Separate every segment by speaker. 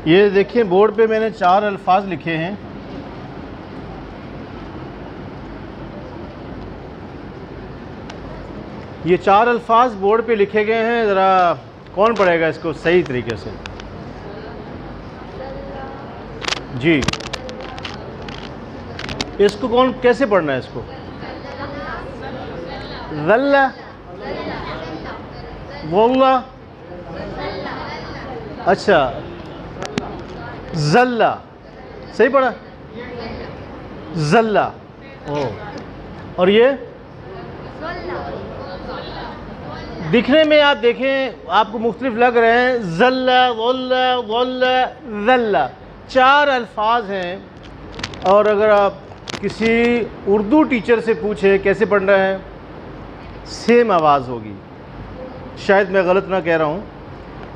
Speaker 1: ये देखिए बोर्ड पे मैंने 4 अल्फाज लिखे हैं। ये 4 अल्फाज बोर्ड पे लिखे गए हैं, ज़रा कौन पढ़ेगा इसको सही तरीके से? जी, इसको कौन कैसे पढ़ना है इसको? ज़ल्ला, वल्ला, अच्छा ज़ल्ला, सही पढ़ा? ज़ल्ला, ओ, और ये दिखने में आप देखें आपको मुख्तलिफ लग रहे हैं, ज़ल्ला, वल्ला, वल्ला, ज़ल्ला, 4 अल्फाज हैं। और अगर आप किसी उर्दू टीचर से पूछे कैसे पढ़ना है, सेम आवाज़ होगी, शायद मैं गलत ना कह रहा हूँ,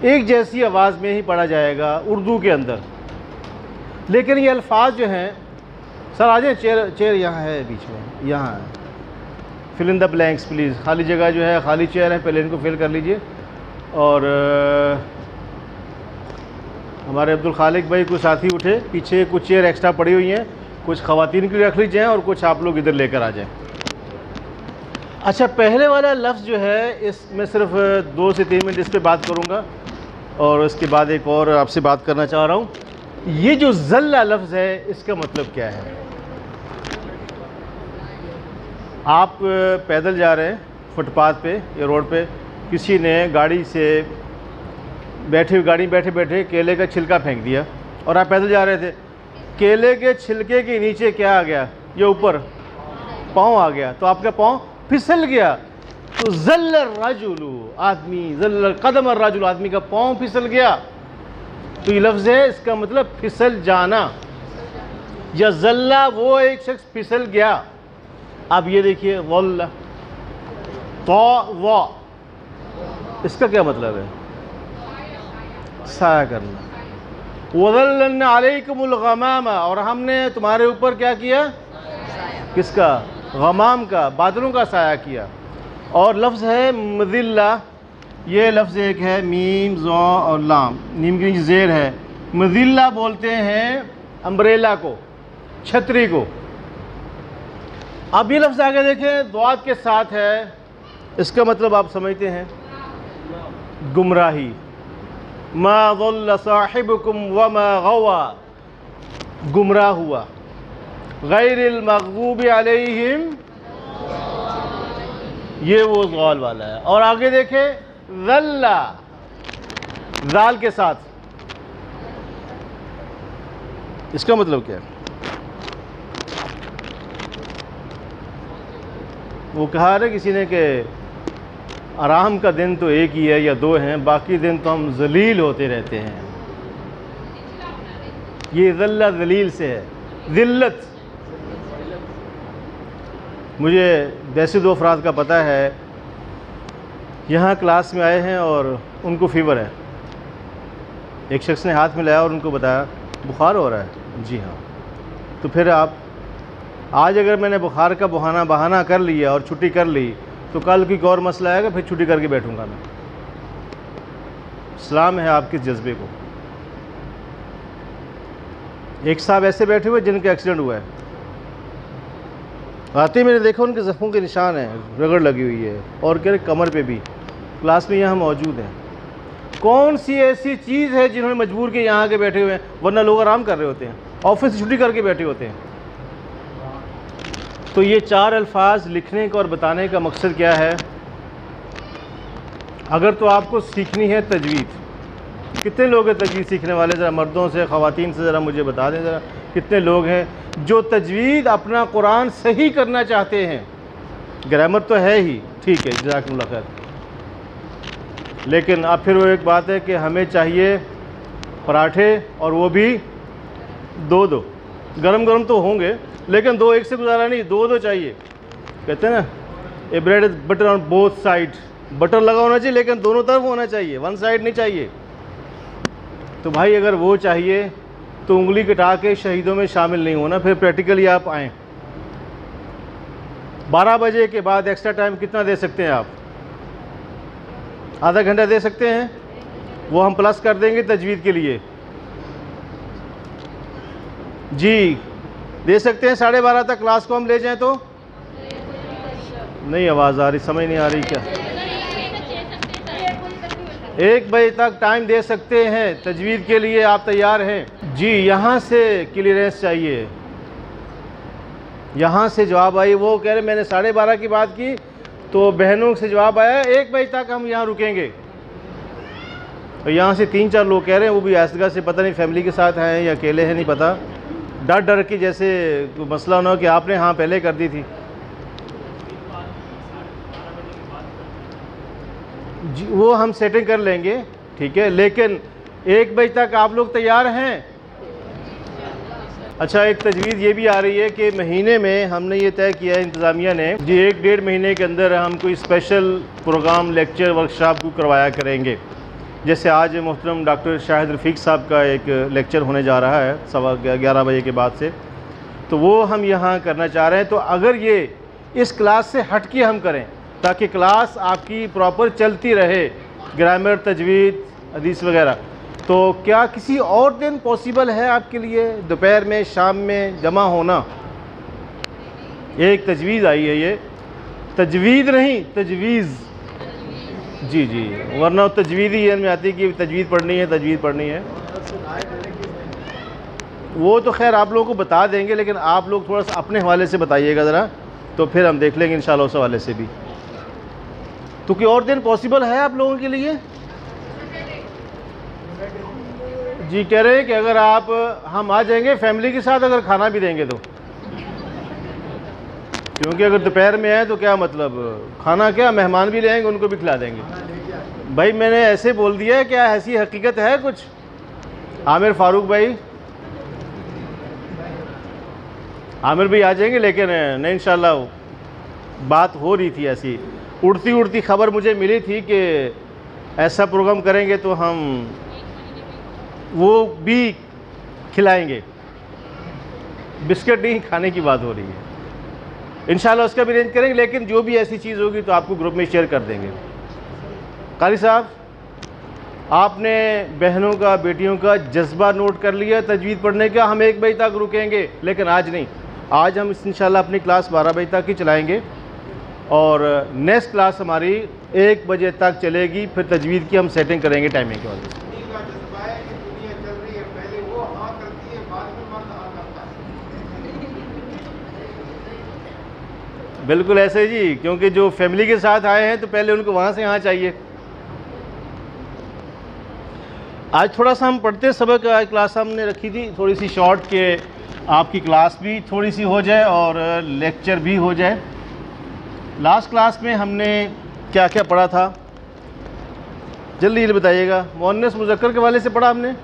Speaker 1: एक जैसी आवाज़ में ही पढ़ा जाएगा उर्दू के अंदर। लेकिन ये अल्फाज जो हैं, सर आ जाए, चेयर यहाँ है बीच में, यहाँ है, fill in the blanks please, खाली जगह जो है, खाली चेयर है, पहले इनको फिल कर लीजिए। और हमारे अब्दुल खालिक भाई कुछ साथी उठे, पीछे कुछ चेयर एक्स्ट्रा पड़ी हुई हैं, कुछ ख़वातीन के लिए रख लीजिए और कुछ आप लोग इधर लेकर आ जाएं। अच्छा, पहले वाला लफ्ज़ जो है, इस मैं सिर्फ 2 से 3 मिनट इस पर बात करूँगा और उसके बाद एक और आपसे बात करना चाह रहा हूँ। ये जो ज़ल्ला लफ्ज़ है, इसका मतलब क्या है? आप पैदल जा रहे हैं फुटपाथ पे या रोड पे, किसी ने गाड़ी बैठे बैठे केले का छिलका फेंक दिया और आप पैदल जा रहे थे, केले के छिलके के नीचे क्या आ गया? ये ऊपर पाँव आ गया, तो आपका पाँव फिसल गया। तो ज़ल्ला रजुलु, आदमी, ज़ल्ला कदम रजुल, आदमी का पाँव फिसल गया। तो ये लफ्ज़ है, इसका मतलब फिसल जाना, या ज़ल्ला वो एक शख्स फिसल गया। अब ये देखिए, वल्ला, तो वा, इसका क्या मतलब है? साया करना। वज़ल्लना अलैकुमुल गमामा, और हमने तुम्हारे ऊपर क्या किया? किसका? गमाम का, बादलों का साया किया। और लफ्ज़ है मज़िल्ला, ये लफ्ज़ एक है, मीम ज़ा और लाम, नीम की नीचे ज़ेर है। मज़िल्ला बोलते हैं अम्ब्रेला को, छतरी को। अब ये लफ्ज़ आगे देखें, दुआत के साथ है, इसका मतलब आप समझते हैं गुमराही। मा ज़ल्ला साहिबुकुम व मा गवा, गुमराह हुआ। गैरिल मग़ज़ूबि अलैहिम, ये वो ज़ाल वाला है। और आगे देखें, ज़ल्ला, ज़ाल के साथ, इसका मतलब क्या है? वो कहा ना किसी ने कि आराम का दिन तो एक ही है या 2 हैं, बाकी दिन तो हम ज़लील होते रहते हैं। ये ज़ल्ला ज़लील से है, ज़िल्लत। मुझे वैसे 2 अफराद का पता है, यहाँ क्लास में आए हैं और उनको फ़ीवर है। एक शख्स ने हाथ मिलाया और उनको बताया बुखार हो रहा है। जी हाँ। तो फिर आप आज अगर मैंने बुखार का बहाना कर लिया और छुट्टी कर ली, तो कल कोई और मसला आएगा, फिर छुट्टी करके बैठूंगा मैं। सलाम है आपके जज्बे को। एक साहब ऐसे बैठे हुए जिनका एक्सीडेंट हुआ है, आते मैंने देखा उनके ज़ख्मों के निशान हैं, रगड़ लगी हुई है, और कह रहे कमर पे भी। क्लास में यहाँ मौजूद हैं। कौन सी ऐसी चीज़ है जिन्होंने मजबूर के यहाँ के बैठे हुए हैं, वरना लोग आराम कर रहे होते हैं, ऑफिस से छुट्टी करके बैठे होते हैं। तो ये 4 अल्फाज लिखने का और बताने का मकसद क्या है? अगर तो आपको सीखनी है तजवीद, कितने लोग हैं तजवीद सीखने वाले? ज़रा मर्दों से, ख़वातीन से ज़रा मुझे बता दें, ज़रा कितने लोग हैं जो तजवीद अपना कुरान सही करना चाहते हैं? ग्रामर तो है ही, ठीक है, जज़ाकुमुल्लाह खैर। लेकिन अब फिर वो एक बात है कि हमें चाहिए पराठे, और वो भी 2-2, गरम तो होंगे, लेकिन 2 एक से गुजारा नहीं, 2 चाहिए। कहते हैं ना, a bread is butter on both side, butter लगा होना चाहिए लेकिन दोनों तरफ होना चाहिए, 1 साइड नहीं चाहिए। तो भाई अगर वो चाहिए तो उंगली कटा के शहीदों में शामिल नहीं होना। फिर प्रैक्टिकली आप आएँ। 12 बजे के बाद एक्स्ट्रा टाइम कितना दे सकते हैं आप? आधा घंटा दे सकते हैं, वो हम प्लस कर देंगे तजवीद के लिए। जी दे सकते हैं 12:30 तक क्लास को हम ले जाएं तो? नहीं आवाज़ आ रही, समझ नहीं आ रही क्या? 1 बजे तक टाइम दे सकते हैं तजवीज़ के लिए, आप तैयार हैं? जी यहाँ से क्लियरेंस चाहिए, यहाँ से जवाब आई। वो कह रहे मैंने 12:30 की बात की तो बहनों से जवाब आया 1 बजे तक हम यहाँ रुकेंगे। तो यहाँ से 3-4 लोग कह रहे हैं, वो भी आसगा से, पता नहीं फैमिली के साथ हैं या अकेले हैं नहीं पता, डर डर के जैसे मसला ना हो कि आपने हाँ पहले कर दी थी। जी वो हम सेटिंग कर लेंगे, ठीक है, लेकिन 1 बजे तक आप लोग तैयार हैं? अच्छा एक तजवीज़ ये भी आ रही है कि महीने में हमने ये तय किया है इंतज़ामिया ने जी 1-1.5 महीने के अंदर हम कोई स्पेशल प्रोग्राम लेक्चर वर्कशॉप को करवाया करेंगे। जैसे आज मोहतरम डॉक्टर शाहिद रफ़ीक साहब का एक लेक्चर होने जा रहा है 11:15 बजे के बाद से, तो वो हम यहाँ करना चाह रहे हैं। तो अगर ये इस क्लास से हट के हम करें ताकि क्लास आपकी प्रॉपर चलती रहे, ग्रामर, तजवीज़, हदीस वगैरह, तो क्या किसी और दिन पॉसिबल है आपके लिए दोपहर में, शाम में जमा होना? एक तजवीज़ आई है, ये तजवीज़ नहीं तजवीज़, जी जी, वरना तजवीज़ ही में आती है कि तजवीज़ पढ़नी है, तजवीज़ पढ़नी है। वो तो खैर आप लोगों को बता देंगे, लेकिन आप लोग थोड़ा सा अपने हवाले से बताइएगा ज़रा, तो फिर हम देख लेंगे इंशाल्लाह उस हवाले से भी। तो कोई और दिन पॉसिबल है आप लोगों के लिए? जी कह रहे हैं कि अगर आप हम आ जाएंगे फैमिली के साथ, अगर खाना भी देंगे तो, क्योंकि अगर दोपहर में आए तो क्या मतलब, खाना क्या मेहमान भी ले आएंगे, उनको भी खिला देंगे। भाई मैंने ऐसे बोल दिया है, क्या ऐसी हकीकत है कुछ? आमिर फारूक भाई, आमिर भी आ जाएंगे, लेकिन नहीं इंशाल्लाह बात हो रही थी ऐसी, उड़ती उड़ती खबर मुझे मिली थी कि ऐसा प्रोग्राम करेंगे तो हम वो भी खिलाएंगे, बिस्किट नहीं खाने की बात हो रही है। इंशाल्लाह उसका भी अरेंज करेंगे, लेकिन जो भी ऐसी चीज़ होगी तो आपको ग्रुप में शेयर कर देंगे। कारी साहब आपने बहनों का, बेटियों का जज्बा नोट कर लिया तजवीज़ पढ़ने का। हम 1 बजे तक रुकेंगे, लेकिन आज नहीं, आज हम इंशाल्लाह अपनी क्लास 12 बजे तक ही चलाएँगे और नेक्स्ट क्लास हमारी 1 बजे तक चलेगी। फिर तजवीज़ की हम सेटिंग करेंगे टाइमिंग के वजह से। बिल्कुल ऐसे जी, क्योंकि जो फैमिली के साथ आए हैं तो पहले उनको वहाँ से यहाँ चाहिए। आज थोड़ा सा हम पढ़ते सबक, आज क्लास हमने रखी थी थोड़ी सी शॉर्ट, के आपकी क्लास भी थोड़ी सी हो जाए और लेक्चर भी हो जाए। लास्ट क्लास में हमने क्या क्या पढ़ा था जल्दी जल्दी बताइएगा। मुअन्नस मुज़क्कर के वाले से पढ़ा हमने।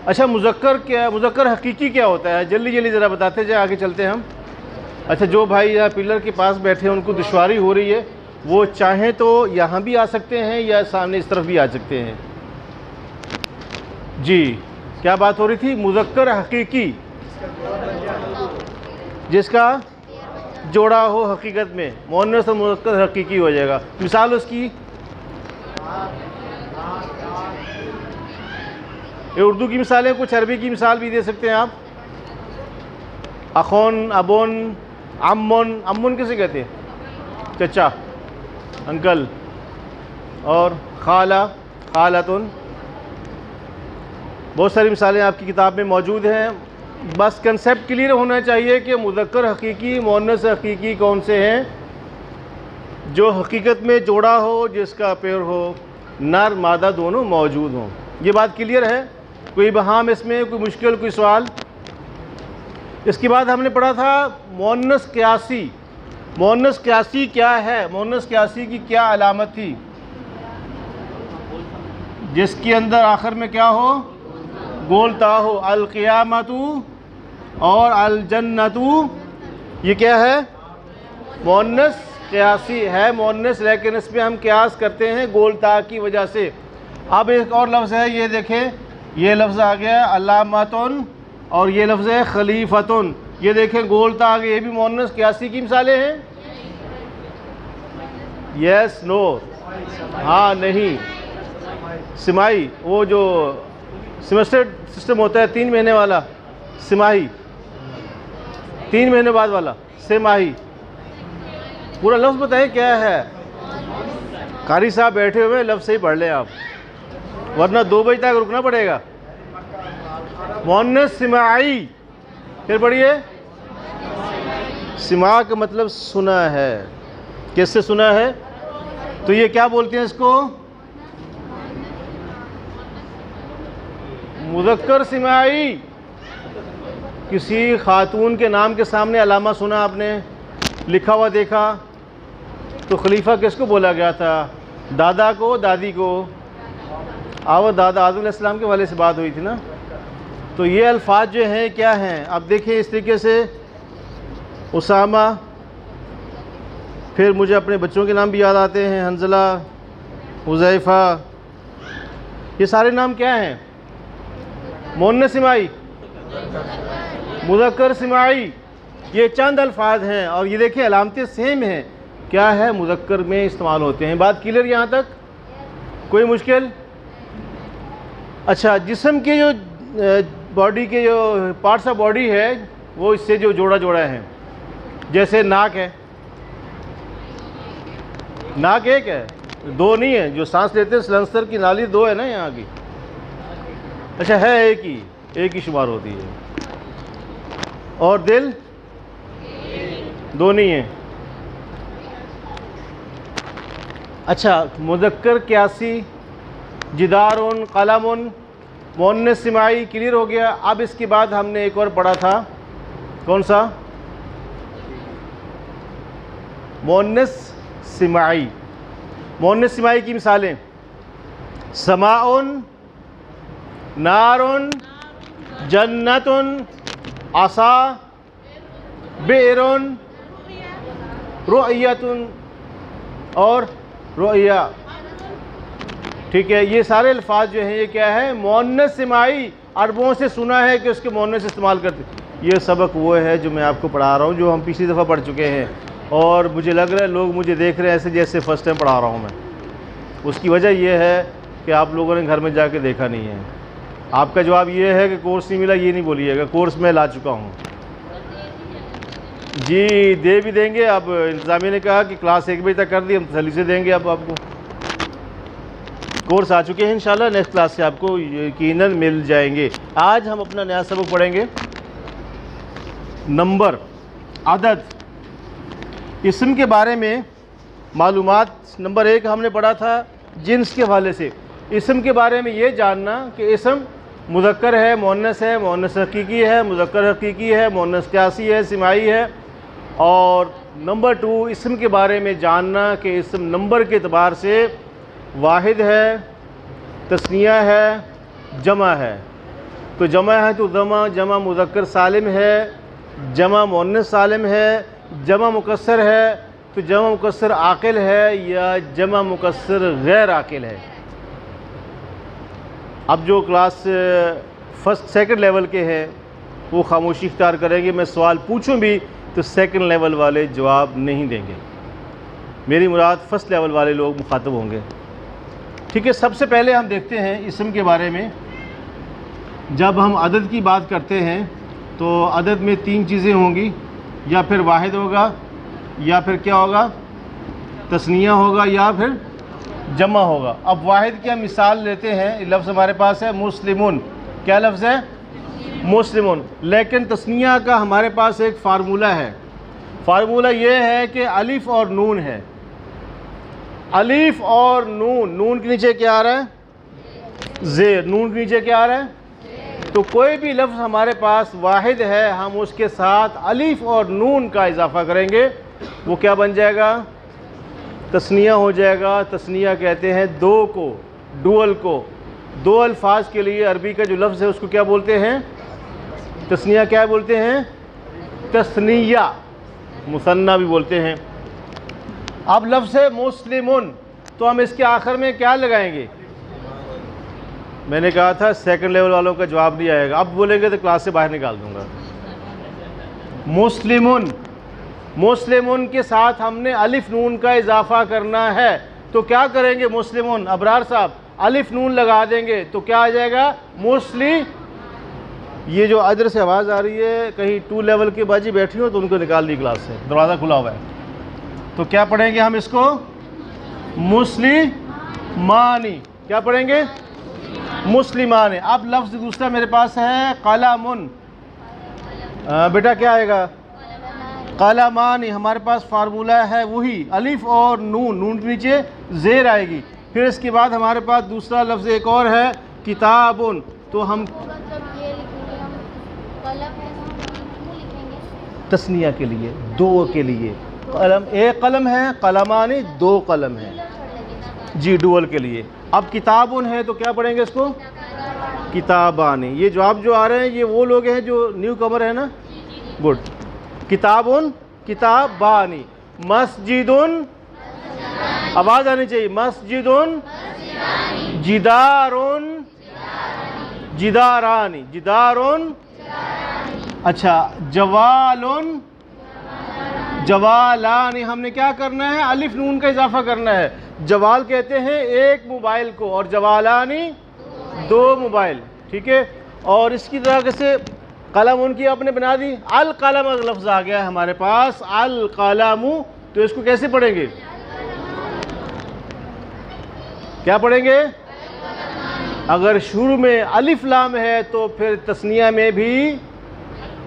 Speaker 1: अच्छा मुज़क्कर क्या, मुज़क्कर हकीकी क्या होता है, जल्दी जल्दी ज़रा बताते जाए, आगे चलते हैं हम। अच्छा जो भाई यहाँ पिलर के पास बैठे हैं उनको दुश्वारी हो रही है, वो चाहें तो यहाँ भी आ सकते हैं या सामने इस तरफ भी आ सकते हैं। जी क्या बात हो रही थी? मुज़क्कर हकीकी, जिसका जोड़ा हो हकीकत में, मुअन्नस और मुज़क्कर हकीकी हो जाएगा। मिसाल उसकी, ये उर्दू की मिसाल है, कुछ अरबी की मिसाल भी दे सकते हैं आप। अखोन, अबोन, अम्मोन, अम्मोन किसे कहते हैं? चचा, अंकल। और खाला, खालातुन, बहुत सारी मिसालें आपकी किताब में मौजूद हैं। बस कंसेप्ट क्लियर होना चाहिए कि मुज़क्कर हकीकी, मुअन्नस हकीकी कौन से हैं, जो हकीकत में जोड़ा हो, जिसका पेड़ हो, नर मादा दोनों मौजूद हों। ये बात क्लियर है? कोई बहाम इसमें, कोई मुश्किल, कोई सवाल? इसके बाद हमने पढ़ा था मुअन्नस क़यासी। मुअन्नस क़यासी क्या है? मुअन्नस क़यासी की क्या अलामत थी? जिसके अंदर आखिर में क्या हो? गोलता हो। अल क़ियामतु और अल जन्नतु, ये क्या है? मुअन्नस क़यासी है, मुअन्नस, लेकिन इसमें हम क़यास करते हैं गोलता की वजह से। अब एक और लफ्ज़ है, ये देखें, ये लफ्ज़ आ गया अलामतुन और ये लफ्ज़ है खलीफतुन। ये देखें गोलता आ गया, ये भी मुअन्नस क़यासी की मिसालें हैं। यस, नो, हाँ, नहीं। सिमाई, वो जो सेमेस्टर सिस्टम होता है 3 महीने वाला, सिमाही, 3 महीने बाद वाला सिमाही। पूरा लफ्ज़ बताएं क्या है। कारी साहब बैठे हुए, लफ्ज़ सही पढ़ लें आप, वरना 2 बजे तक रुकना पड़ेगा। मुअन्नस सिमाई, फिर पढ़िए। सिमा का मतलब सुना है। किससे सुना है? तो ये क्या बोलते हैं इसको? मुज़क्कर सिमाई। किसी खातून के नाम के सामने अलामा सुना आपने, लिखा हुआ देखा, तो खलीफा किसको बोला गया था? दादा को, दादी को? आवा दादा आदम अलैहिस्सलाम के वाले से बात हुई थी ना। तो ये अल्फाज जो हैं क्या हैं? अब देखिए इस तरीके से उसामा, फिर मुझे अपने बच्चों के नाम भी याद आते हैं, हंजला, हुज़ैफा, ये सारे नाम क्या हैं? मुअन्नस सिमाई, मुज़क्कर सिमाई, ये चंद अल्फाज हैं। और ये देखिए अलामतें सेम हैं, क्या है? मुज़क्कर में इस्तेमाल होते हैं। बात क्लियर यहाँ तक? कोई मुश्किल? अच्छा, जिस्म के जो बॉडी के जो पार्ट्स ऑफ बॉडी है वो इससे जो जोड़ा जोड़ा है, जैसे नाक है, नाक एक है, 2 नहीं है। जो सांस लेते हैं सलेंसर की नाली 2 है ना यहाँ की। अच्छा है एक ही शुमार होती है। और दिल 2 नहीं है। अच्छा, मुज़क्कर क्यासी, जिदारुन, कलमुन, मुअन्नस सिमाई क्लियर हो गया। अब इसके बाद हमने एक और पढ़ा था, कौन सा? मुअन्नस सिमाई। मुअन्नस सिमाई की मिसालें: समाउन, नारुन, जन्नतुन, आसा, बिरुन, रुअयतुन और रुअया। ठीक है, ये सारे अल्फाज जो हैं ये क्या है? मुअन्नस सिमाई। अरबों से सुना है कि उसके मुअन्नस इस्तेमाल करते। ये सबक वो है जो मैं आपको पढ़ा रहा हूँ, जो हम पिछली दफ़ा पढ़ चुके हैं। और मुझे लग रहा है लोग मुझे देख रहे हैं ऐसे जैसे फ़र्स्ट टाइम पढ़ा रहा हूँ मैं। उसकी वजह यह है कि आप लोगों ने घर में जाके देखा नहीं है। आपका जवाब ये है कि कोर्स नहीं मिला, ये नहीं बोलिएगा, कोर्स मैं ला चुका हूँ जी। दे भी देंगे। अब इंतज़ामिया ने कहा कि क्लास 1 बजे तक कर दी, हम तसल्ली से देंगे। अब आपको कोर्स आ चुके हैं, इंशाल्लाह नेक्स्ट क्लास से आपको यकीनन मिल जाएंगे। आज हम अपना नया सबक पढ़ेंगे, नंबर, अदद। इस्म के बारे में मालूमात। नंबर 1 हमने पढ़ा था जिन्स के हवाले से। इस्म के बारे में ये जानना कि इस्म मुज़क्कर है, मुअन्नस है, मुअन्नस हकीकी है, मुज़क्कर हकीकी है, मुअन्नस क्यासी है, सिमाई है। और नंबर 2 इस्म के बारे में जानना कि इस्म नंबर के एतबार से वाहिद है, तस्निया है, जमा है। तो जमा है तो जमा मुज़क्कर सालिम है, जमा मुअन्नस सालिम है, जमा मुकस्सर है तो जमा मुकस्सर आकिल है या जमा मुकस्सर गैर आकिल है। अब जो क्लास 1st 2nd लेवल के हैं वो खामोशी इख्तियार करेंगे। मैं सवाल पूछूं भी तो 2nd लेवल वाले जवाब नहीं देंगे। मेरी मुराद 1st लेवल वाले लोग मुखातब होंगे। ठीक है, सबसे पहले हम देखते हैं इस्म के बारे में। जब हम अदद की बात करते हैं तो अदद में 3 चीज़ें होंगी, या फिर वाहिद होगा, या फिर क्या होगा, तस्निया होगा, या फिर जमा होगा। अब वाहिद की हम मिसाल लेते हैं। लफ्ज़ हमारे पास है मुस्लिमुन। क्या लफ्ज़ है? मुस्लिमुन। लेकिन तस्निया का हमारे पास एक फ़ार्मूला है। फ़ार्मूला ये है कि अलिफ और नून है। अलिफ और नून, नून के नीचे क्या आ रहा है? ज़ेर। नून के नीचे क्या आ रहा है? तो कोई भी लफ्ज़ हमारे पास वाहिद है, हम उसके साथ अलिफ और नून का इजाफ़ा करेंगे, वो क्या बन जाएगा? तस्निया हो जाएगा। तस्निया कहते हैं 2 को, डुअल को। 2 अल्फाज के लिए अरबी का जो लफ्ज़ है उसको क्या बोलते हैं? तस्निया। क्या बोलते हैं? तस्निया। मुसन्ना भी बोलते हैं। अब लफ्ज़ है मुस्लिमुन, तो हम इसके आखिर में क्या लगाएंगे? मैंने कहा था 2nd लेवल वालों का जवाब नहीं आएगा। अब बोलेंगे तो क्लास से बाहर निकाल दूंगा। मुस्लिमुन, मुस्लिमुन के साथ हमने अलिफ नून का इजाफा करना है, तो क्या करेंगे? मुस्लिमुन, अबरार साहब, अलिफ नून लगा देंगे तो क्या आ जाएगा? ये जो इधर से आवाज़ आ रही है, कहीं 2 लेवल की बाजी बैठी हो तो उनको निकाल दी क्लास से, दरवाज़ा खुला हुआ है। तो क्या पढ़ेंगे हम इसको? मुस्लिमानी। क्या पढ़ेंगे? मुस्लिमानी। अब लफ्ज़ दूसरा मेरे पास है कलमुन। बेटा क्या आएगा? कलमानी। हमारे पास फार्मूला है वही, अलिफ और नून, नून के नीचे ज़ेर आएगी। फिर इसके बाद हमारे पास दूसरा लफ्ज़ एक और है किताबुन। तो हम तस्निया के लिए, दो के लिए, कलम एक कलम है, कलमानी दो कलम है जी, डुअल के लिए। अब किताबुन है तो क्या पढ़ेंगे इसको? किताबानी। ये जवाब जो आ रहे हैं ये वो लोग हैं जो न्यू कमर है ना, गुड। किताबुन, किताबानी। मस्जिदुन, आवाज़ आनी चाहिए, मस्जिदुन। जिदारुन, जिदारानी, जिदारुन। अच्छा, जवालुन, जवालानी। हमने क्या करना है? अलिफ नून का इजाफा करना है। जवाल कहते हैं एक मोबाइल को और जवालानी दो मोबाइल, ठीक है। और इसकी तरह से कलम उनकी आपने बना दी। अल कलम लफ्ज़ आ गया है हमारे पास, अल कलमु। तो इसको कैसे पढ़ेंगे? क्या पढ़ेंगे? अगर शुरू में अलिफ लाम है तो फिर तस्निया में भी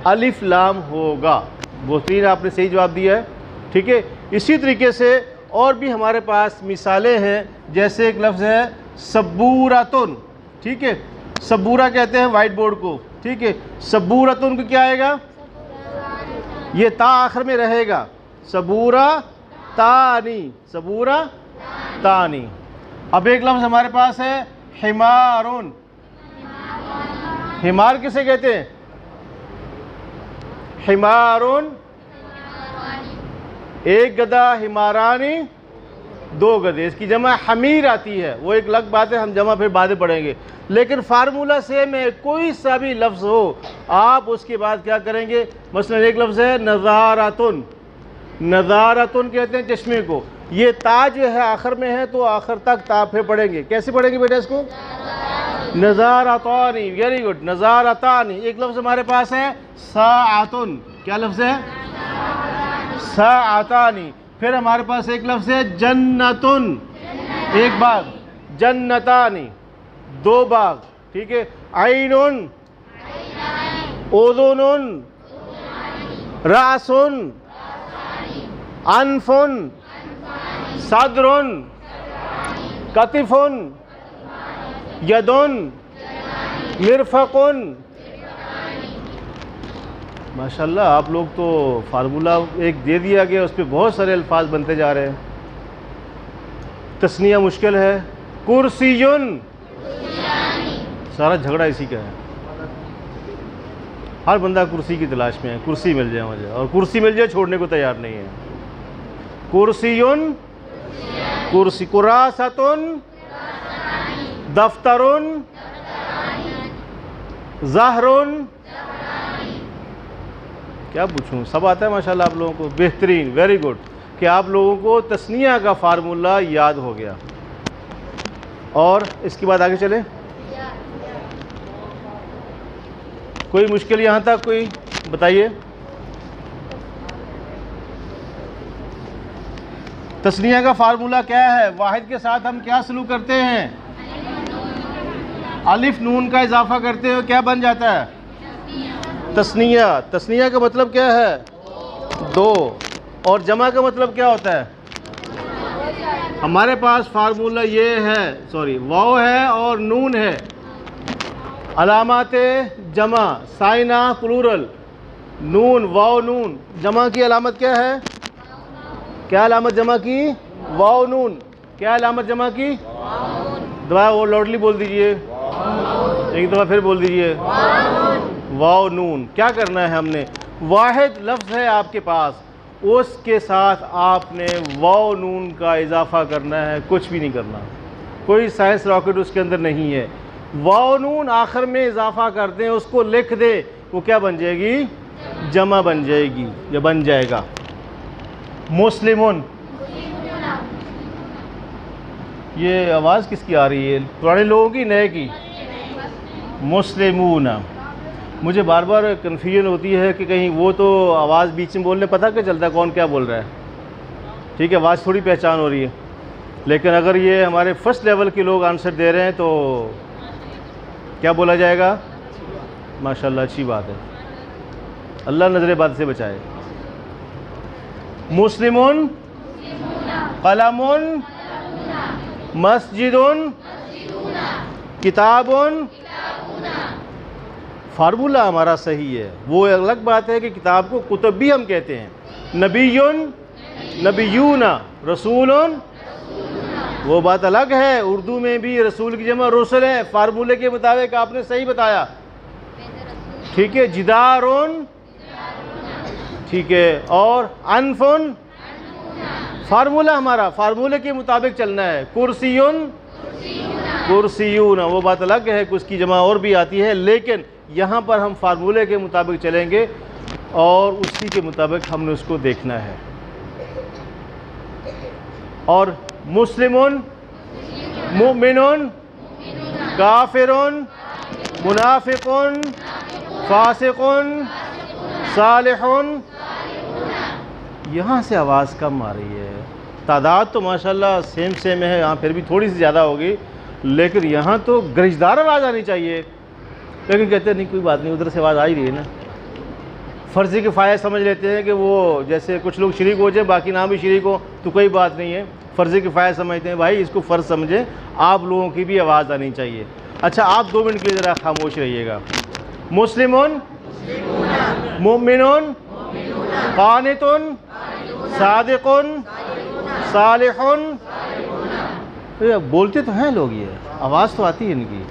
Speaker 1: अलिफ लाम होगा। बेहतरीन, आपने सही जवाब दिया है, ठीक है। इसी तरीके से और भी हमारे पास मिसालें हैं। जैसे एक लफ्ज़ है सबूरतुन, ठीक है। सबूरा कहते हैं वाइट बोर्ड को, ठीक है। सबूरतुन को क्या आएगा? ये ता आखिर में रहेगा। सबूरा तानी, सबूरा तानी। अब एक लफ्ज़ हमारे पास है हिमारुन। हिमार किसे कहते हैं? हिमारुन एक गधा, हिमारानी दो गधे। इसकी जमा हमीर आती है, वो एक अलग बात है, हम जमा फिर बाद में पढ़ेंगे। लेकिन फार्मूला सेम है, कोई सा भी लफ्ज़ हो आप उसके बाद क्या करेंगे? मसलन एक लफ्ज़ है नज़ारतुन। नज़ारतुन कहते हैं चश्मे को। ये ता जो है आखिर में है तो आखिर तक ता फिर पढ़ेंगे। कैसे पढ़ेंगे बेटा इसको? नज़ारतानी, वेरी गुड, नज़ारतानी। एक लफ्ज़ हमारे पास है साअतुन। क्या लफ्ज़ है? साअतानी। फिर हमारे पास एक लफ्ज़ है जन्नतुन, एक बाग। जन्नतानी, दो बाग, ठीक है। आइनुन, उज़ुनुन, रासुन, अनफुन, सदरुन, कतिफुन, यदुन, मिरफकुन। माशाल्लाह, आप लोग तो फार्मूला एक दे दिया गया, उस पर बहुत सारे अल्फाज बनते जा रहे हैं। तस्निया मुश्किल है। कुर्सियुन, सारा झगड़ा इसी का है। हर बंदा कुर्सी की तलाश में है, कुर्सी मिल जाए मुझे, और कुर्सी मिल जाए छोड़ने को तैयार नहीं है। कुर्सियुन, कुर्सी। कुरासतुन, दफ्तरुन, ज़हरुन। क्या पूछूं, सब आता है माशाल्लाह आप लोगों को। बेहतरीन, वेरी गुड, कि आप लोगों को तस्निया का फार्मूला याद हो गया। और इसके बाद आगे चले। कोई मुश्किल यहाँ तक कोई बताइए? तस्निया का फार्मूला क्या है? वाहिद के साथ हम क्या सलूक करते हैं? अलिफ नून का इजाफा करते हो, क्या बन जाता है? तस्निया। तस्निया का मतलब क्या है? दो। और जमा का मतलब क्या होता है? हमारे पास फार्मूला ये है, सॉरी, वाव है और नून है। अलामते जमा, साइना प्लूरल, नून, वाव नून। जमा की अलामत क्या है? क्या अलामत जमा की? वाव नून। क्या अलामत जमा की? दबा, वो लाउडली बोल दीजिए, एक दफ़ा फिर बोल दीजिए, वाव नून। क्या करना है हमने? वाहिद लफ्ज़ है आपके पास, उसके साथ आपने वाव नून का इजाफा करना है, कुछ भी नहीं करना। कोई साइंस रॉकेट उसके अंदर नहीं है। वाव नून आखिर में इजाफा कर दें, उसको लिख दे, वो क्या बन जाएगी? जमा बन जाएगी, या बन जाएगा। मुस्लिमुन। ये आवाज़ किसकी आ रही है? पुराने लोगों की, नए की? मुस्लिमून। मुझे बार बार कन्फ्यूजन होती है कि कहीं वो तो आवाज़ बीच में बोलने पता क्या चलता है कौन क्या बोल रहा है, ठीक है, आवाज़ थोड़ी पहचान हो रही है। लेकिन अगर ये हमारे फर्स्ट लेवल के लोग आंसर दे रहे हैं तो क्या बोला जाएगा? माशाल्लाह, अच्छी बात है, अल्लाह नजर बद से बचाए। मुस्लिमुन कलमुन मस्जिदुन किताबुन। फार्मूला हमारा सही है। वो अलग बात है कि किताब को कुतुब भी हम कहते हैं, नबीयुन नबीयूना रसूलुन, वो बात अलग है। उर्दू में भी रसूल की जमा रसूल है। फार्मूले के मुताबिक आपने सही बताया, ठीक है। जिदारुन, ठीक है, और अनफुन, फार्मूला हमारा फार्मूले के मुताबिक चलना है। कुर्सियुन कुर्सियून, वो बात अलग है कि उसकी जमा और भी आती है, लेकिन यहाँ पर हम फार्मूले के मुताबिक चलेंगे और उसी के मुताबिक हमने उसको देखना है। और मुस्लिमुन मुमिनुन काफिरुन मुनाफिकुन फासिकुन सालिहुन, यहाँ से आवाज़ कम आ रही है। तादाद तो माशाल्लाह सेम है, यहाँ फिर भी थोड़ी सी ज़्यादा होगी, लेकिन यहाँ तो गरजदार आवाज़ आनी चाहिए। लेकिन कहते हैं नहीं कोई बात नहीं, उधर से आवाज़ आ ही रही है ना। फ़र्ज़ी किफ़ाया समझ लेते हैं कि वो जैसे कुछ लोग शरीक हो जाए बाकी ना भी शरीक हो तो कोई बात नहीं है, फ़र्ज़ी किफ़ाया समझते हैं। भाई इसको फ़र्ज़ समझें, आप लोगों की भी आवाज़ आनी चाहिए। अच्छा, आप 2 मिनट के लिए ज़रा खामोश रहिएगा। मुस्लिमुन मुमिनुन कानितुन सादिकुन सालिहुन, बोलते तो हैं लोग, ये आवाज़ तो आती है इनकी।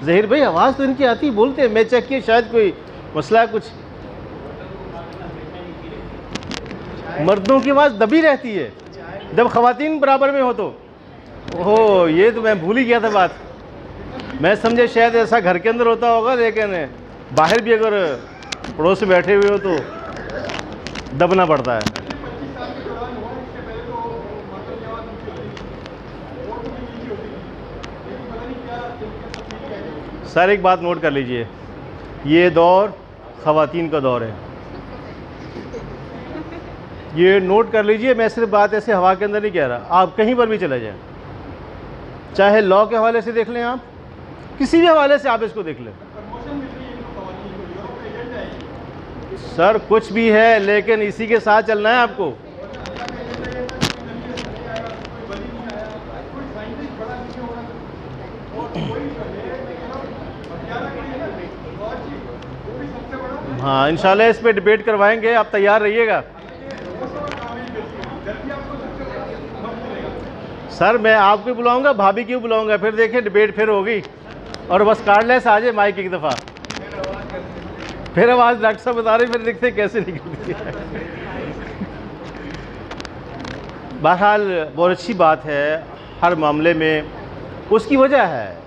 Speaker 1: ज़हीर भाई आवाज़ तो इनकी आती है, बोलते हैं। मैं चेक किया, शायद कोई मसला कुछ। मर्दों की आवाज़ दबी रहती है जब ख़वातीन बराबर में हो तो। ओहो, ये तो मैं भूल ही गया था बात। मैं समझे शायद ऐसा घर के अंदर होता होगा, लेकिन बाहर भी अगर पड़ोस में बैठे हुए हो तो दबना पड़ता है। सर एक बात नोट कर लीजिए, ये दौर ख़वातीन का दौर है, ये नोट कर लीजिए। मैं सिर्फ बात ऐसे हवा के अंदर नहीं कह रहा, आप कहीं पर भी चले जाएं, चाहे लॉ के हवाले से देख लें, आप किसी भी हवाले से आप इसको देख लें। सर कुछ भी है, लेकिन इसी के साथ चलना है आपको। हाँ, इंशाल्लाह इस पे डिबेट करवाएंगे, आप तैयार रहिएगा। सर मैं आपको बुलाऊंगा, भाभी क्यों बुलाऊंगा, फिर देखें डिबेट फिर होगी और बस कार्डलेस आ जाए माइक एक दफ़ा, फिर आवाज़ डॉक्टर साहब बता रहे, फिर देखते कैसे निकलती है। बहरहाल बहुत अच्छी बात है, हर मामले में उसकी वजह है।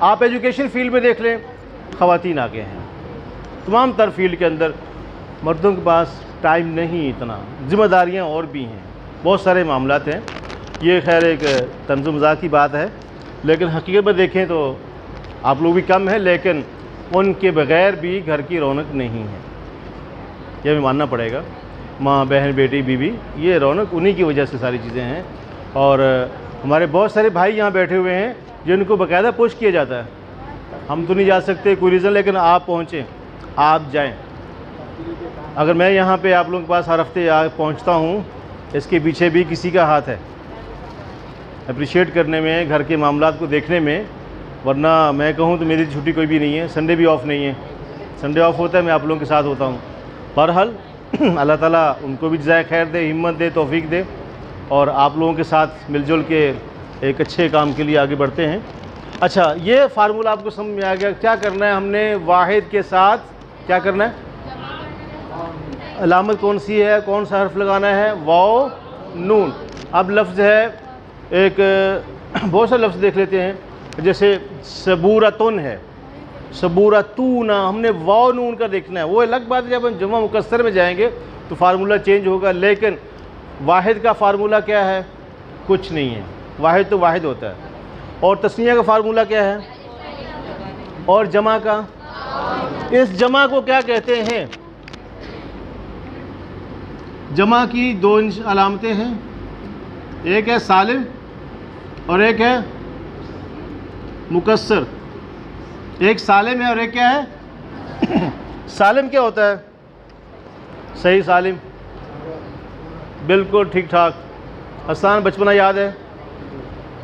Speaker 1: आप एजुकेशन फील्ड में देख लें, ख़वातीन आगे हैं, तमाम तर फील्ड के अंदर मर्दों के पास टाइम नहीं, इतना ज़िम्मेदारियाँ और भी हैं, बहुत सारे मामलात हैं। ये खैर एक तंज़ मज़ाक की बात है, लेकिन हकीकत में देखें तो आप लोग भी कम हैं, लेकिन उनके बग़ैर भी घर की रौनक नहीं है, यह भी मानना पड़ेगा। माँ, बहन, बेटी, बीवी, ये रौनक उन्हीं की वजह से सारी चीज़ें हैं। और हमारे बहुत सारे भाई यहाँ बैठे हुए हैं जिनको बाकायदा पुश किया जाता है। हम तो नहीं जा सकते कोई रीज़न, लेकिन आप पहुँचें, आप जाएं। अगर मैं यहाँ पे आप लोगों के पास हर हफ्ते पहुँचता हूँ, इसके पीछे भी किसी का हाथ है, अप्रिशिएट करने में, घर के मामलात को देखने में। वरना मैं कहूँ तो मेरी छुट्टी कोई भी नहीं है, संडे भी ऑफ़ नहीं है। संडे ऑफ़ होता है, मैं आप लोगों के साथ होता हूँ। बहरहाल अल्लाह ताला उनको भी जज़ाए खैर दे, हिम्मत दे, तौफीक दे, और आप लोगों के साथ मिलजुल के एक अच्छे काम के लिए आगे बढ़ते हैं। अच्छा, ये फार्मूला आपको समझ में आ गया, क्या करना है हमने? वाहिद के साथ क्या करना है? अलामत कौन सी है, कौन सा हर्फ लगाना है? वाव नून। अब लफ्ज़ है, एक बहुत से लफ्ज़ देख लेते हैं, जैसे सबूरतुन है, सबूरतूना, हमने वाव नून का देखना है। वो अलग बात है, जब हम जमा मुकस्सर में जाएंगे तो फार्मूला चेंज होगा, लेकिन वाहिद का फार्मूला क्या है? कुछ नहीं है, वाहिद तो वाहिद होता है। और तस्निया का फार्मूला क्या है? और जमा का इस जमा को क्या कहते हैं? जमा की दो अलामतें हैं, एक है सालिम और एक है मुकस्सर। एक सालिम है और एक क्या है? सालिम क्या होता है? सही सालिम, बिल्कुल ठीक ठाक। आसान बचपना याद है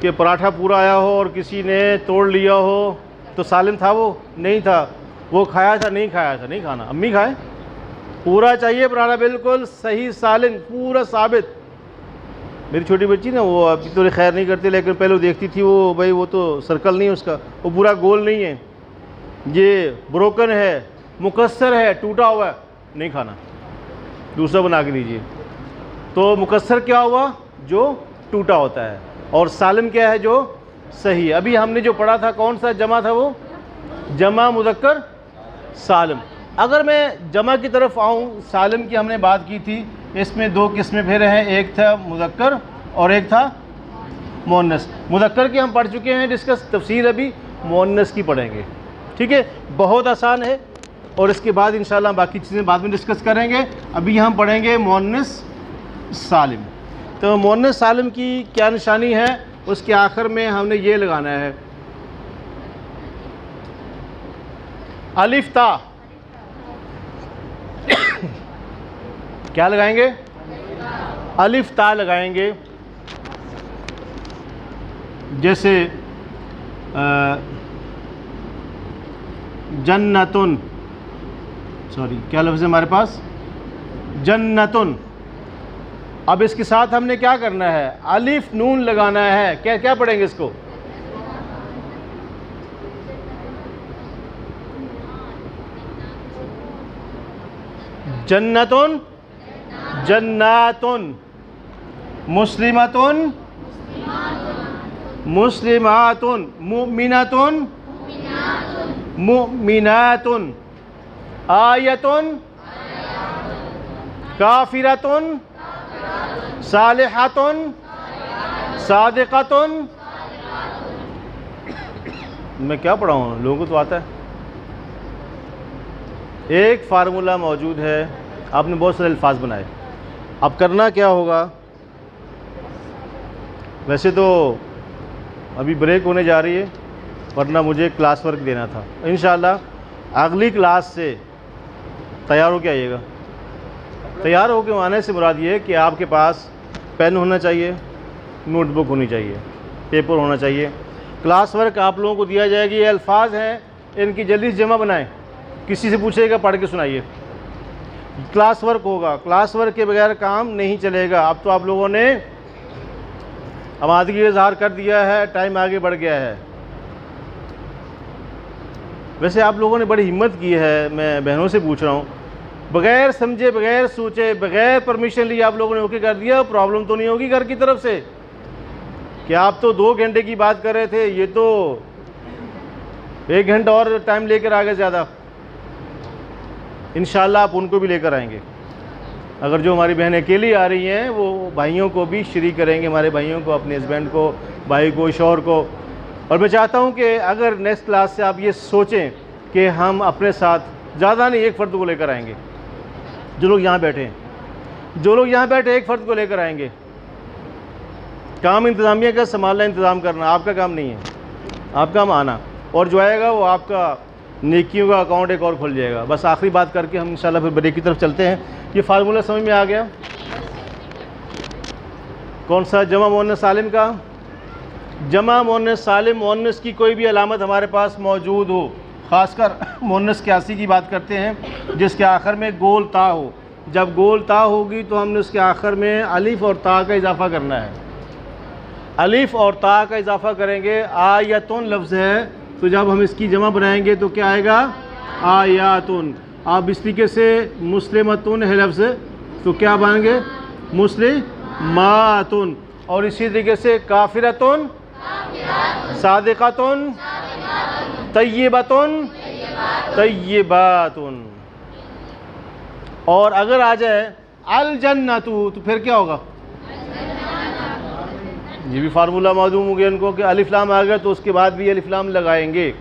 Speaker 1: कि पराठा पूरा आया हो और किसी ने तोड़ लिया हो तो सालिम था वो? नहीं था। वो खाया था? नहीं खाया था। नहीं खाना, अम्मी खाए। पूरा चाहिए पराठा, बिल्कुल सही सालिम, पूरा साबित। मेरी छोटी बच्ची ना, वो अभी तो खैर नहीं करती, लेकिन पहले वो देखती थी, वो भाई वो तो सर्कल नहीं है उसका, वो पूरा गोल नहीं है, ये ब्रोकन है, मुकस्सर है, टूटा हुआ है, नहीं खाना, दूसरा बना के दीजिए। तो मुकस्सर क्या हुआ? जो टूटा होता है। और सालिम क्या है? जो सही है। अभी हमने जो पढ़ा था कौन सा जमा था? वो जमा मुज़क्कर सालिम। अगर मैं जमा की तरफ आऊँ, सालिम की हमने बात की थी, इसमें दो किस्में फिर हैं, एक था मुज़क्कर और एक था मुअन्नस। मुज़क्कर की हम पढ़ चुके हैं डिस्कस, तफसीर अभी मुअन्नस की पढ़ेंगे। ठीक है, बहुत आसान है, और इसके बाद इंशाल्लाह बाकी चीज़ें बाद में डिस्कस करेंगे। अभी हम पढ़ेंगे मुअन्नस सालिम। तो मुअन्नस सालिम की क्या निशानी है? उसके आखिर में हमने ये लगाना है अलिफ ता। क्या लगाएंगे? अलिफ ता लगाएंगे। जैसे जन्नतुन, सॉरी क्या लफ्ज़ है हमारे पास? जन्नतुन। अब इसके साथ हमने क्या करना है? अलिफ नून लगाना है। क्या क्या पढ़ेंगे इसको? जन्नतुन, जन्नातुन, मुस्लिमतुन, मुस्लिमातुन, मुमिनतुन, मुमिनातुन, आयतुन, काफिरतुन, सालिहतुन, सादिक़तुन। मैं क्या पढ़ाऊँ, लोगों को तो आता है। एक फार्मूला मौजूद है, आपने बहुत सारे अल्फाज बनाए। अब करना क्या होगा? वैसे तो अभी ब्रेक होने जा रही है, वरना मुझे क्लास वर्क देना था। इंशाल्लाह अगली क्लास से तैयार होकर आइएगा। तैयार होकर आने से मुराद ये है कि आपके पास पेन होना चाहिए, नोटबुक होनी चाहिए, पेपर होना चाहिए। क्लास वर्क आप लोगों को दिया जाएगी, ये अल्फाज हैं, इनकी जल्दी से जमा बनाएं। किसी से पूछेगा, पढ़ के सुनाइए। क्लास वर्क होगा, क्लास वर्क के बगैर काम नहीं चलेगा। अब तो आप लोगों ने आमादगी इजहार कर दिया है, टाइम आगे बढ़ गया है। वैसे आप लोगों ने बड़ी हिम्मत की है, मैं बहनों से पूछ रहा हूँ, बग़ैर समझे, बग़ैर सोचे, बग़ैर परमिशन लिए आप लोगों ने ओके कर दिया। प्रॉब्लम तो नहीं होगी घर की तरफ से कि आप तो 2 घंटे की बात कर रहे थे, ये तो 1 घंटा और टाइम लेकर आ गए ज़्यादा। इंशाल्लाह आप उनको भी लेकर आएंगे। अगर जो हमारी बहनें अकेली आ रही हैं, वो भाइयों को भी शरीक करेंगे, हमारे भाइयों को, अपने हस्बैंड को, भाई को, शौहर को। और मैं चाहता हूँ कि अगर नेक्स्ट क्लास से आप ये सोचें कि हम अपने साथ ज़्यादा नहीं, एक फ़र्द को लेकर आएंगे। जो लोग यहाँ बैठे हैं, जो लोग यहाँ बैठे, एक फ़र्द को लेकर आएंगे। काम इंतज़ामिया का संभालना, इंतज़ाम करना आपका काम नहीं है, आपका काम आना, और जो आएगा वो आपका नेकियों का अकाउंट एक और खुल जाएगा। बस आखिरी बात करके हम इंशाल्लाह फिर ब्रेक की तरफ चलते हैं। ये फार्मूला समझ में आ गया? कौन सा? जमा मुअन्नस सालिम का। जमा मुअन्नस सालिम, मुअन्नस की कोई भी अलामत हमारे पास मौजूद हो, ख़ासकर मुअन्नस 81 की बात करते हैं, जिसके आखिर में गोल ता हो। जब गोल ता होगी तो हमने उसके आखिर में अलिफ और ता का इजाफ़ा करना है। अलिफ और ता का इजाफ़ा करेंगे। आयतुन लफ्ज़ है, तो जब हम इसकी जमा बनाएंगे तो क्या आएगा? आयातुन। आप इस तरीके से मुस्लिमतुन है लफ्ज़, तो क्या बनेंगे? मुस्लिमातुन। और इसी तरीके से काफिरतुन, सादिक़तुन, तय्यिबतुन, तय्यिबातुन। और अगर आ जाए अल जन्नतु तो फिर क्या होगा? ये भी फार्मूला मालूम हो गया इनको कि अलिफ लाम आ गया तो उसके बाद भी अलिफ लाम लगाएंगे।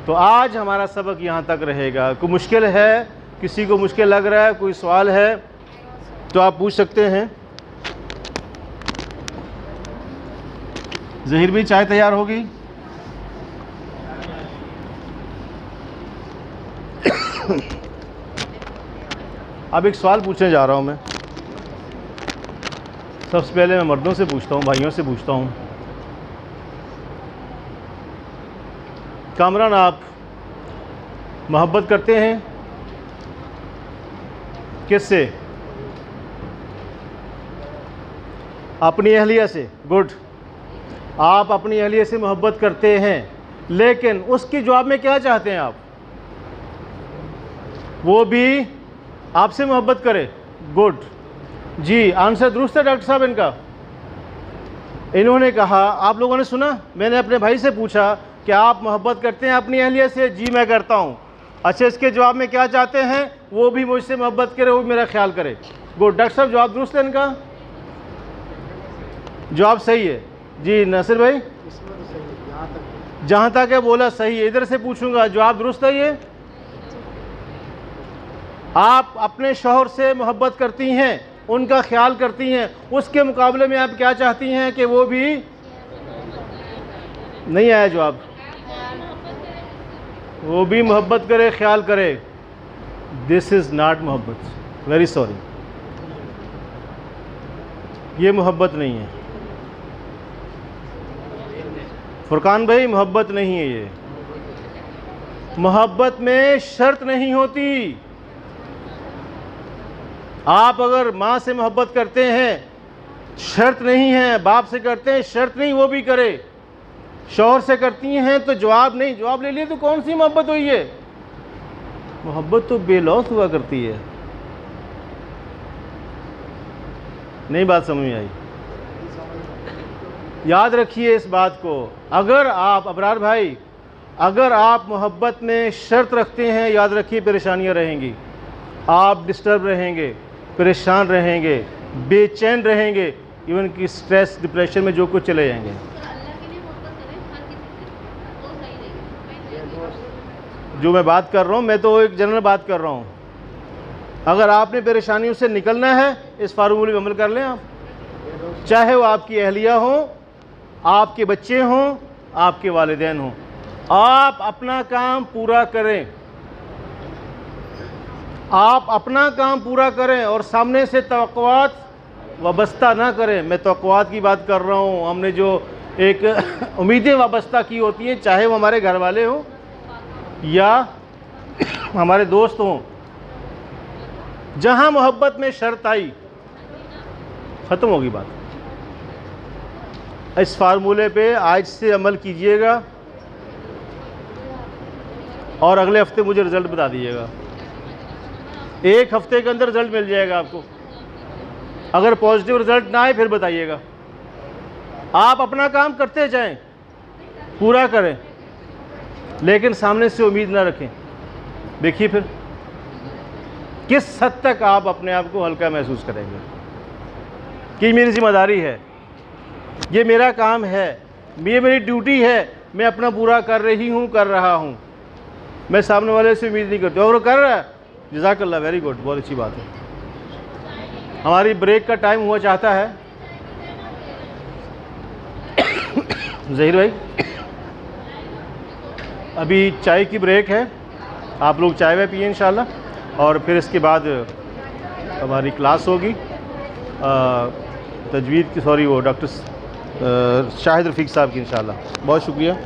Speaker 1: तो आज हमारा सबक यहाँ तक रहेगा। कोई मुश्किल है, किसी को मुश्किल लग रहा है, कोई सवाल है तो आप पूछ सकते हैं। ज़हीर भी चाय तैयार होगी? अब एक सवाल पूछने जा रहा हूँ मैं। सबसे पहले मैं मर्दों से पूछता हूँ, भाइयों से पूछता हूँ। कामरान, आप मोहब्बत करते हैं किससे? अपनी अहलिया से। गुड, आप अपनी अहलिया से मोहब्बत करते हैं, लेकिन उसके जवाब में क्या चाहते हैं आप? वो भी आपसे मोहब्बत करे। गुड जी, आंसर दुरुस्त है डॉक्टर साहब इनका। इन्होंने कहा, आप लोगों ने सुना, मैंने अपने भाई से पूछा कि आप मोहब्बत करते हैं अपनी अहलिया से? जी मैं करता हूँ। अच्छा, इसके जवाब में क्या चाहते हैं? वो भी मुझसे मोहब्बत करे, वो भी मेरा ख्याल करे। गुड, डॉक्टर साहब जवाब दुरुस्त है इनका? जवाब सही है जी। नासिर भाई, जहाँ तक है बोला सही है। इधर से पूछूंगा, जवाब दुरुस्त है ये? आप अपने शौहर से मोहब्बत करती हैं, उनका ख्याल करती हैं, उसके मुकाबले में आप क्या चाहती हैं कि वो भी? नहीं आया जवाब। वो भी मोहब्बत करे, ख्याल करे। दिस इज़ नॉट मोहब्बत, वेरी सॉरी, ये मोहब्बत नहीं है। फुरकान भाई, मोहब्बत नहीं है ये। मोहब्बत में शर्त नहीं होती। आप अगर माँ से मोहब्बत करते हैं, शर्त नहीं है। बाप से करते हैं, शर्त नहीं, वो भी करे। शौहर से करती हैं तो जवाब नहीं, जवाब ले लिए तो कौन सी मोहब्बत हुई है? मोहब्बत तो बेलौस हुआ करती है। नहीं बात समझ में आई? याद रखिए इस बात को। अगर आप, अबरार भाई, अगर आप मोहब्बत में शर्त रखते हैं, याद रखिए परेशानियां रहेंगी। आप डिस्टर्ब रहेंगे, परेशान रहेंगे, बेचैन रहेंगे, इवन कि स्ट्रेस, डिप्रेशन में जो कुछ चले जाएंगे। जो मैं बात कर रहा हूँ, मैं तो एक जनरल बात कर रहा हूँ। अगर आपने परेशानियों से निकलना है, इस फार्मूले में अमल कर लें आप। चाहे वो आपकी अहलिया हो, आपके बच्चे हों, आपके वालिदैन हों, आप अपना काम पूरा करें। आप अपना काम पूरा करें और सामने से तवक्कुआत वाबस्ता ना करें। मैं तवक्कुआत की बात कर रहा हूँ। हमने जो एक उम्मीदें वाबस्ता की होती हैं, चाहे वो हमारे घर वाले हों या हमारे दोस्त हों, जहाँ मोहब्बत में शर्त आई, ख़त्म होगी बात। इस फार्मूले पे आज से अमल कीजिएगा और अगले हफ्ते मुझे रिज़ल्ट बता दीजिएगा। एक हफ्ते के अंदर रिज़ल्ट मिल जाएगा आपको। अगर पॉजिटिव रिज़ल्ट ना आए फिर बताइएगा। आप अपना काम करते जाएं, पूरा करें, लेकिन सामने से उम्मीद ना रखें। देखिए फिर किस हद तक आप अपने आप को हल्का महसूस करेंगे कि मेरी जिम्मेदारी है, ये मेरा काम है, ये मेरी ड्यूटी है, मैं अपना पूरा कर रही हूँ, कर रहा हूँ। मैं सामने वाले से उम्मीद नहीं करती। और वो कर रहा है, जज़ाकल्लाह, वेरी गुड, बहुत अच्छी बात है। हमारी ब्रेक का टाइम हुआ चाहता है। ज़हीर भाई, अभी चाय की ब्रेक है, आप लोग चाय में पिए इंशाल्लाह, और फिर इसके बाद हमारी क्लास होगी तजवीद की, सॉरी वो डॉक्टर शाहिद रफ़ीक साहब की इंशाल्लाह। बहुत शुक्रिया।